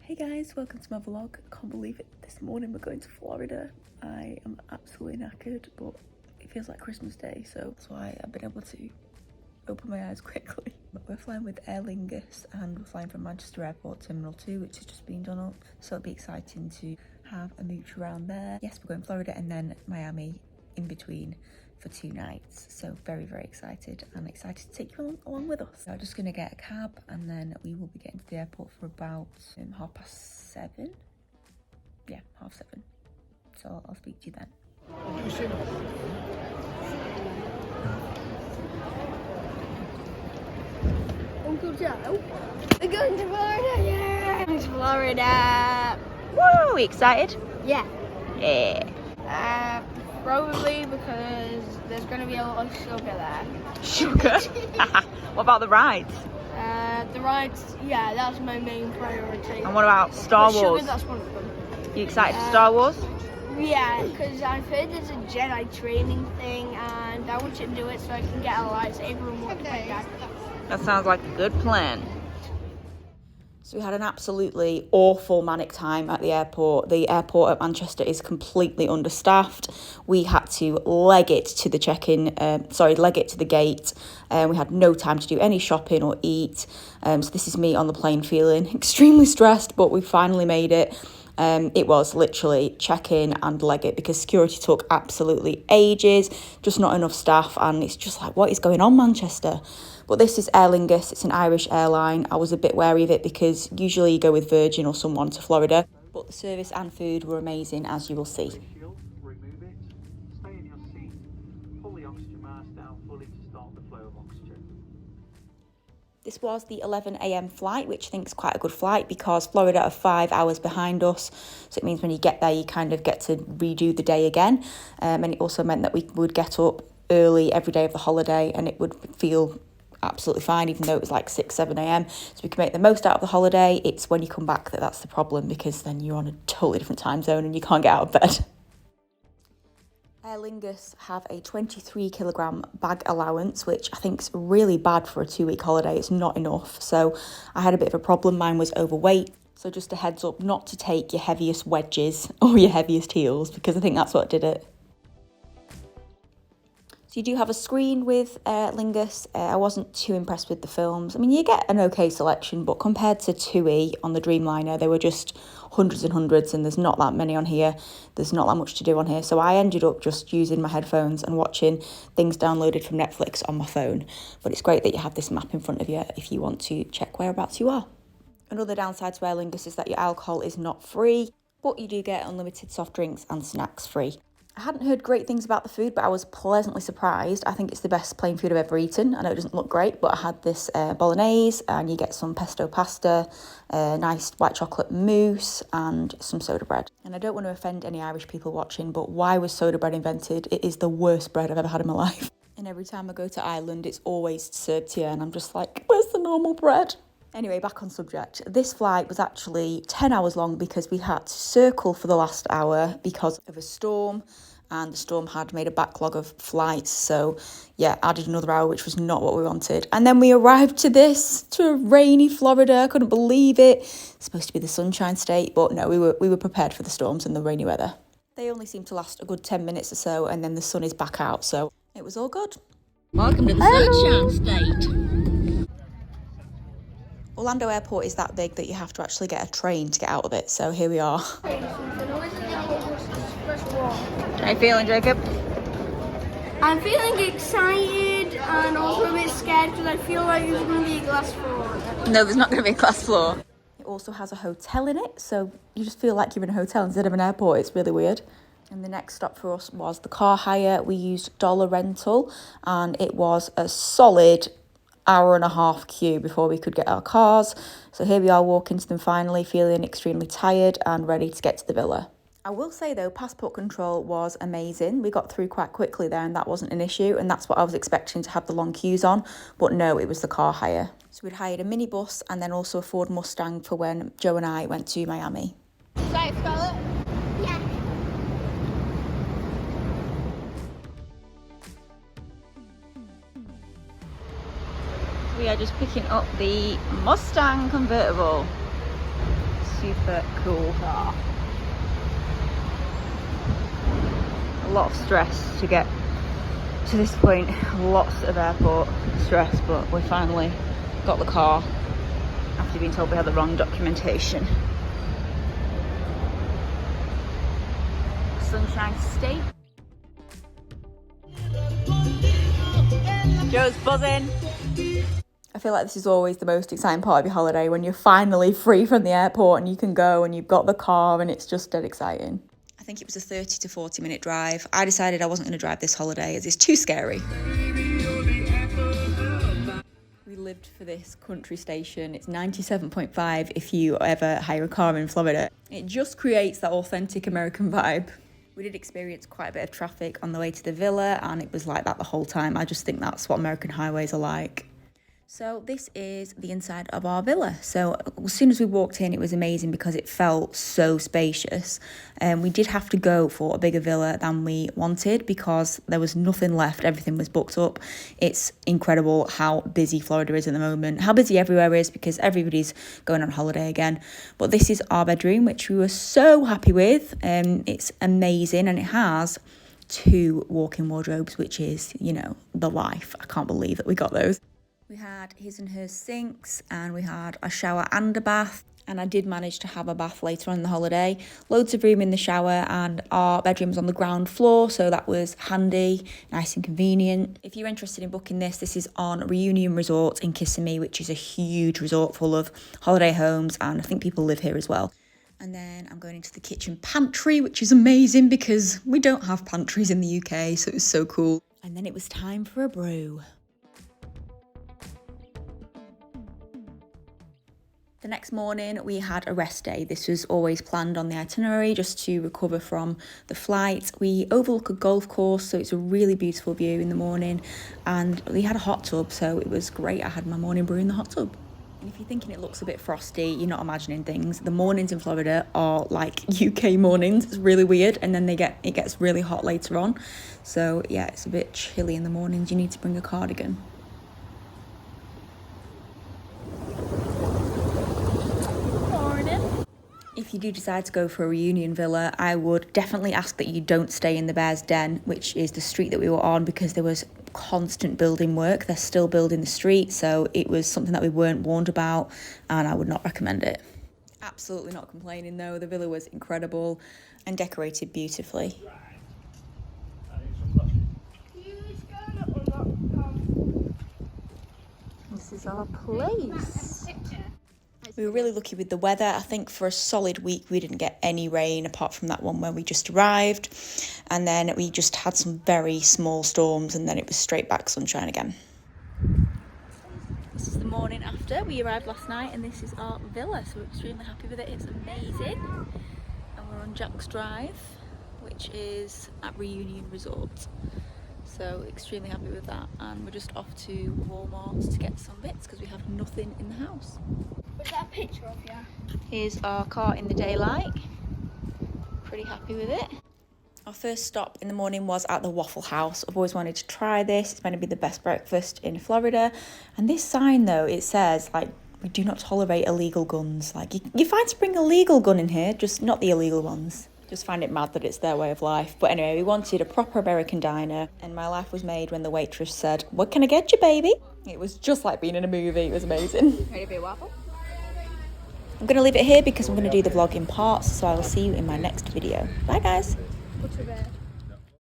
Hey guys, welcome to my vlog. I can't believe it. This morning we're going to Florida. I am absolutely knackered, but it feels like Christmas Day, so that's why I've been able to open my eyes quickly. But we're flying with Aer Lingus and we're flying from Manchester Airport Terminal 2, which has just been done up. So it'll be exciting to have a mooch around there. Yes, we're going Florida and then Miami in between for 2 nights. So very, very excited and excited to take you along with us. So I'm just going to get a cab and then we will be getting to the airport for about 7:30. Yeah, 7:30. So I'll speak to you then. Uncle Joe, we're going to Florida, yeah! Going to Florida! Woo! Are we excited? Yeah. Yeah. Probably because there's going to be a lot of sugar there. Sugar? What about the rides? The rides, yeah, that's my main priority. And what about Star But Wars? Sugar, that's one of them. You excited for Star Wars? Yeah, because I've heard there's a Jedi training thing and I want you to do it so I can get a lightsaber and walk to my dad. That sounds like a good plan. So we had an absolutely awful manic time at the airport. The airport at Manchester is completely understaffed. We had to leg it to the leg it to the gate. We had no time to do any shopping or eat. So this is me on the plane feeling extremely stressed, but we finally made it. It was literally check in and leg it because security took absolutely ages, just not enough staff, and it's just like, what is going on, Manchester? But this is Aer Lingus, it's an Irish airline. I was a bit wary of it because usually you go with Virgin or someone to Florida, but the service and food were amazing, as you will see. Remove it, stay in your seat, pull the oxygen mask down fully to start the flow of oxygen. This was the 11 a.m. flight, which I think is quite a good flight because Florida are 5 hours behind us. So it means when you get there, you kind of get to redo the day again. And it also meant that we would get up early every day of the holiday and it would feel absolutely fine, even though it was like 6-7 a.m. So we can make the most out of the holiday. It's when you come back that's the problem because then you're on a totally different time zone and you can't get out of bed. Aer Lingus have a 23 kilogram bag allowance, which I think is really bad for a 2-week holiday. It's not enough. So I had a bit of a problem. Mine was overweight. So just a heads up not to take your heaviest wedges or your heaviest heels because I think that's what did it. So you do have a screen with Aer Lingus. I wasn't too impressed with the films. I mean, you get an okay selection, but compared to TUI on the Dreamliner, they were just hundreds and hundreds, and there's not that many on here. There's not that much to do on here. So I ended up just using my headphones and watching things downloaded from Netflix on my phone. But it's great that you have this map in front of you if you want to check whereabouts you are. Another downside to Aer Lingus is that your alcohol is not free, but you do get unlimited soft drinks and snacks free. I hadn't heard great things about the food, but I was pleasantly surprised. I think it's the best plain food I've ever eaten. I know it doesn't look great, but I had this bolognese and you get some pesto pasta, nice white chocolate mousse and some soda bread. And I don't want to offend any Irish people watching, but why was soda bread invented? It is the worst bread I've ever had in my life. And every time I go to Ireland, it's always served here and I'm just like, where's the normal bread? Anyway, back on subject. This flight was actually 10 hours long because we had to circle for the last hour because of a storm, and the storm had made a backlog of flights. So yeah, added another hour, which was not what we wanted. And then we arrived to rainy Florida. I couldn't believe it. It's supposed to be the Sunshine State, but no, we were prepared for the storms and the rainy weather. They only seem to last a good 10 minutes or so, and then the sun is back out, so it was all good. Welcome to the Sunshine State. Orlando Airport is that big that you have to actually get a train to get out of it, so here we are. How are you feeling, Jacob? I'm feeling excited and also a bit scared because I feel like there's going to be a glass floor. No, there's not going to be a glass floor. It also has a hotel in it, so you just feel like you're in a hotel instead of an airport. It's really weird. And the next stop for us was the car hire. We used Dollar Rental, and it was a solid hour-and-a-half queue before we could get our cars. So here we are walking to them finally, feeling extremely tired and ready to get to the villa. I will say though, passport control was amazing. We got through quite quickly there and that wasn't an issue, and that's what I was expecting to have the long queues on, but no, it was the car hire. So we'd hired a minibus and then also a Ford Mustang for when Joe and I went to Miami. Is that Scarlett? Yeah. We are just picking up the Mustang convertible. super cool car. A lot of stress to get to this point, lots of airport stress, but we finally got the car after being told we had the wrong documentation. Sunshine State. Joe's buzzing. I feel like this is always the most exciting part of your holiday, when you're finally free from the airport and you can go and you've got the car, and it's just dead exciting. I think it was a 30 to 40 minute drive. I decided I wasn't going to drive this holiday as it's too scary. We lived for this country station. It's 97.5 if you ever hire a car in Florida. It just creates that authentic American vibe. We did experience quite a bit of traffic on the way to the villa, and it was like that the whole time. I just think that's what American highways are like. So this is the inside of our villa. So as soon as we walked in, it was amazing because it felt so spacious. We did have to go for a bigger villa than we wanted because there was nothing left. Everything was booked up. It's incredible how busy Florida is at the moment, how busy everywhere is because everybody's going on holiday again. But this is our bedroom, which we were so happy with. It's amazing, and it has 2 walk-in wardrobes, which is, you know, the life. I can't believe that we got those. We had his and hers sinks, and we had a shower and a bath. And I did manage to have a bath later on in the holiday. Loads of room in the shower, and our bedroom's on the ground floor, so that was handy, nice and convenient. If you're interested in booking this is on Reunion Resort in Kissimmee, which is a huge resort full of holiday homes, and I think people live here as well. And then I'm going into the kitchen pantry, which is amazing because we don't have pantries in the UK, so it was so cool. And then it was time for a brew. The next morning we had a rest day. This was always planned on the itinerary just to recover from the flight. We overlook a golf course, so it's a really beautiful view in the morning, and we had a hot tub, so it was great. I had my morning brew in the hot tub. And if you're thinking it looks a bit frosty, you're not imagining things. The mornings in Florida are like UK mornings. It's really weird, and then it gets really hot later on. So yeah, it's a bit chilly in the mornings. You need to bring a cardigan. If you do decide to go for a Reunion villa, I would definitely ask that you don't stay in the Bear's Den, which is the street that we were on, because there was constant building work. They're still building the street, so it was something that we weren't warned about, and I would not recommend it. Absolutely not complaining though. The villa was incredible and decorated beautifully. This is our place. We were really lucky with the weather. I think for a solid week we didn't get any rain apart from that one when we just arrived, and then we just had some very small storms, and then it was straight back sunshine again. This is the morning after. We arrived last night, and this is our villa, so we're extremely happy with it. It's amazing. And we're on Jack's Drive, which is at Reunion Resort. So extremely happy with that, and we're just off to Walmart to get some bits because we have nothing in the house. Was that a picture of you? Here's our car in the daylight. Pretty happy with it. Our first stop in the morning was at the Waffle House. I've always wanted to try this. It's meant to be the best breakfast in Florida. And this sign though, it says like, we do not tolerate illegal guns. Like you're fine to bring a legal gun in here, just not the illegal ones. Just find it mad that it's their way of life. But anyway, we wanted a proper American diner, and my life was made when the waitress said, "What can I get you, baby?" It was just like being in a movie. It was amazing. Ready for a waffle? I'm going to leave it here because I'm going to do the vlog in parts, so I will see you in my next video. Bye guys. Go to bed.